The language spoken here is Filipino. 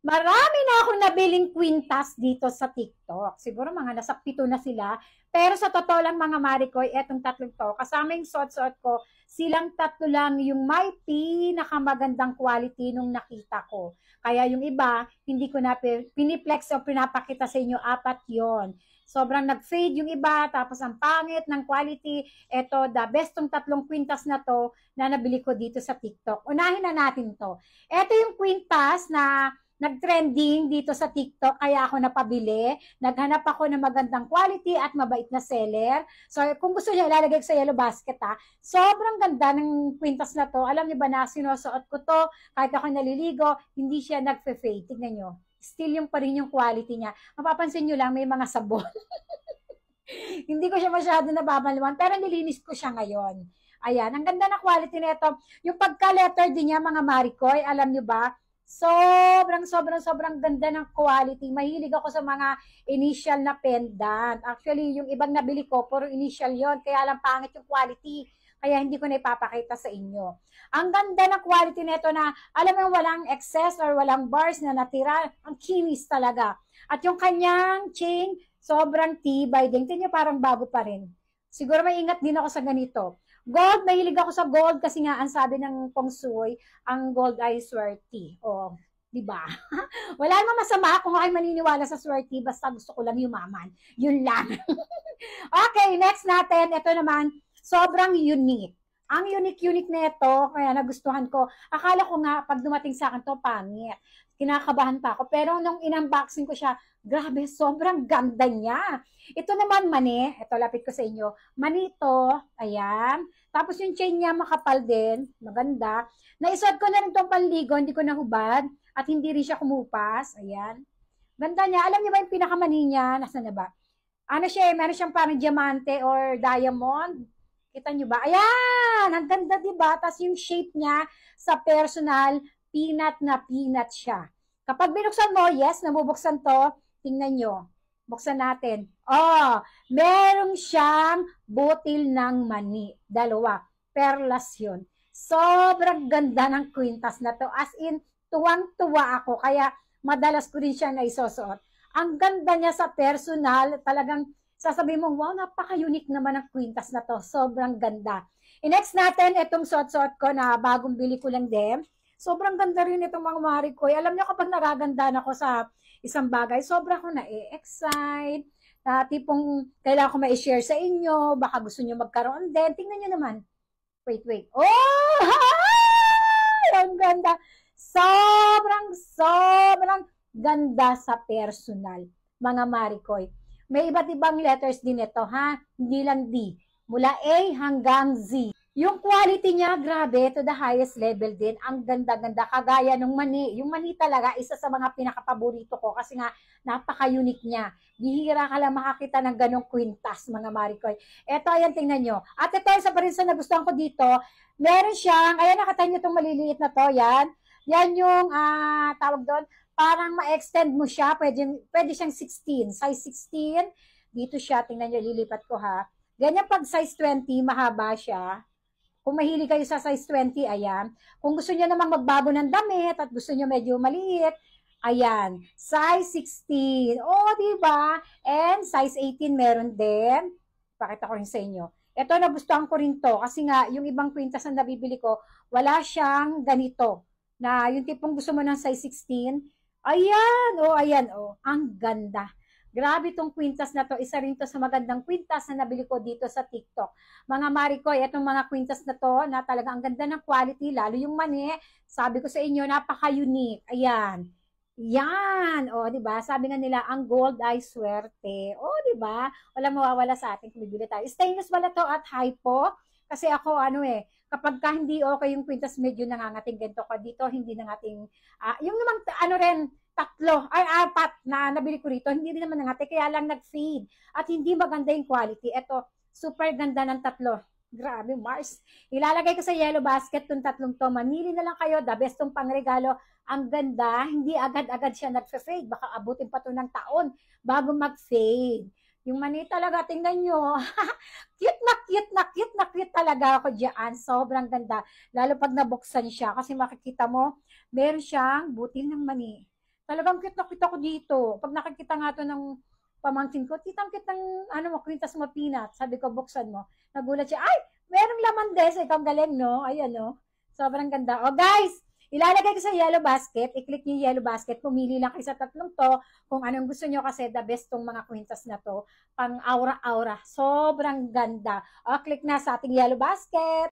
Marami na akong nabiling kwintas dito sa TikTok. Siguro mga nasa 7 na sila. Pero sa totoo lang mga Maricoy, etong tatlong to, kasama yung suot-suot ko, silang tatlo lang yung may pinakamagandang quality nung nakita ko. Kaya yung iba, hindi ko na piniplex o pinapakita sa inyo, apat yon. Sobrang nag-fade yung iba, tapos ang pangit ng quality. Eto, the best tong tatlong kwintas na to na nabili ko dito sa TikTok. Unahin na natin to. Eto yung kwintas na nag-trending dito sa TikTok, kaya ako napabili. Naghanap ako ng magandang quality at mabait na seller. So, kung gusto niyo, ilalagay ko sa yellow basket ha. Sobrang ganda ng kwintas na to. Alam niyo ba na sinusuot ko to, kahit ako naliligo, hindi siya nagfe-fade. Tignan niyo. Still yung pa rin yung quality niya. Mapapansin niyo lang, may mga sabon. Hindi ko siya masyado nababalwan, pero nilinis ko siya ngayon. Ayan, ang ganda na quality nito. Yung pagka-letter din niya, mga Maricoy, alam niyo ba, sobrang ganda ng quality. Mahilig ako sa mga initial na pendant. Actually, yung ibang nabili ko, puro initial yon, kaya lang pangit yung quality. Kaya hindi ko na ipapakita sa inyo. Ang ganda ng quality nito na, alam mo, walang excess or walang bars na natira. Ang kinis talaga. At yung kanyang chain, sobrang tibay din. Tingnan parang bago pa rin. Siguro maingat din ako sa ganito. Gold, mahilig ako sa gold kasi nga ang sabi ng feng shui, ang gold ay swerte. O, di ba? Wala namang masama kung ay maniniwala sa swerte, basta gusto ko lang yumaman. Yun lang. Okay, next natin, ito naman, sobrang unique. Ang unique-unique nito, kaya nagustuhan ko. Akala ko nga, pag dumating sa akin to, pangit. Kinakabahan pa ako. Pero nung in-unboxing ko siya, grabe, sobrang ganda niya. Ito naman mani, ito lapit ko sa inyo. Mani ito, ayan. Tapos yung chain niya makapal din, maganda. Naisuot ko na rin itong panligo, hindi ko nahubad. At hindi rin siya kumupas, ayan. Ganda niya. Alam niyo ba yung pinakamani niya? Nasaan na ba? Ano siya, meron siyang parang diamante or diamond. Kita nyo ba? Ayan! Ang ganda, diba? Tapos yung shape niya sa personal, peanut na peanut siya. Kapag binuksan mo, yes, nabubuksan to. Tingnan nyo. Buksan natin. Oh, meron siyang butil ng mani. Dalawa. Perlas yun. Sobrang ganda ng kwintas na to. As in, tuwang-tuwa ako. Kaya madalas ko rin siya na isusuot. Ang ganda niya sa personal, talagang sasabihin mo, wow, napaka-unique naman ang kwintas na to. Sobrang ganda. I-next natin, itong suot-suot ko na bagong bili ko lang din. Sobrang ganda rin itong mga Maricoy. Alam niyo, kapag nagagandaan ako sa isang bagay, sobrang ko na-excite. Na tipong kailangan ko ma-share sa inyo, baka gusto niyo magkaroon din. Tingnan niyo naman. Wait. Oh! Ang ganda. Sobrang ganda sa personal, mga Maricoy. May iba't ibang letters din ito, ha? Hindi lang D. Mula A hanggang Z. Yung quality niya, grabe, to the highest level din. Ang ganda-ganda, kagaya ng mani. Yung mani talaga, isa sa mga pinakapaborito ko kasi nga, napaka-unique niya. Bihira ka lang makakita ng ganong kwintas, mga Maricoy. Ito, ayan, tingnan nyo. At ito, isa pa rin sa nagustuhan ko dito, meron siyang, ayan, nakita nyo itong maliliit na to, yan. Yan yung, tawag doon, parang ma-extend mo siya, pwede siyang 16, size 16, dito siya, tingnan nyo, lilipat ko ha. Ganyan pag size 20, mahaba siya. Kung mahilig kayo sa size 20, ayan. Kung gusto niyo namang magbago ng damit at gusto niyo medyo maliit, ayan, size 16. Oh, di ba? And size 18 meron din. Pakita ko rin sa inyo. Ito, nagustuhan ko rin to kasi nga, yung ibang kwintas na nabibili ko, wala siyang ganito. Na yung tipong gusto mo ng size 16, ayan, oh, ang ganda. Grabe itong kwintas na to. Isa rin to sa magandang kwintas na nabili ko dito sa TikTok. Mga Maricoy, itong mga kwintas na to, na talaga ang ganda ng quality, lalo yung mani, sabi ko sa inyo, napaka-unique. Ayan. Yan. O, di ba? Sabi nga nila, ang gold ay swerte. O, di ba? Walang mawawala sa atin kung bibili tayo. Stainless pala to at hypo. Kasi ako, kapag ka hindi okay yung kwintas, medyo nangangating ganito ko dito, hindi nangating, yung namang, tatlo, apat na nabili ko rito, hindi rin naman nangate, kaya lang nag-fade. At hindi maganda yung quality. Ito, super ganda ng tatlo. Grabe, Mars. Ilalagay ko sa yellow basket tong tatlong to. Mamili na lang kayo, the best tong pangregalo. Ang ganda, hindi agad-agad siya nag-fade. Baka abutin pa to ng taon bago mag-fade. Yung mani talaga, tingnan nyo. Cute talaga ako dyan. Sobrang ganda. Lalo pag nabuksan siya. Kasi makikita mo, meron siyang butil ng mani. Talagang cute na cute ako dito. Pag nakikita nga to ng pamangkin ko, kitang-kitang, ano mo, kwintas mo peanut. Sabi ko, buksan mo. Nagulat siya, ay, merong laman des. Ikaw ang galing, no? Ayan, no? Sobrang ganda. Oh, guys, ilalagay ko sa yellow basket. I-click niyo yung yellow basket. Pumili lang kayo sa tatlong to. Kung anong gusto niyo kasi the best tong mga kwintas na to. Pang aura-aura. Sobrang ganda. O, click na sa ating yellow basket.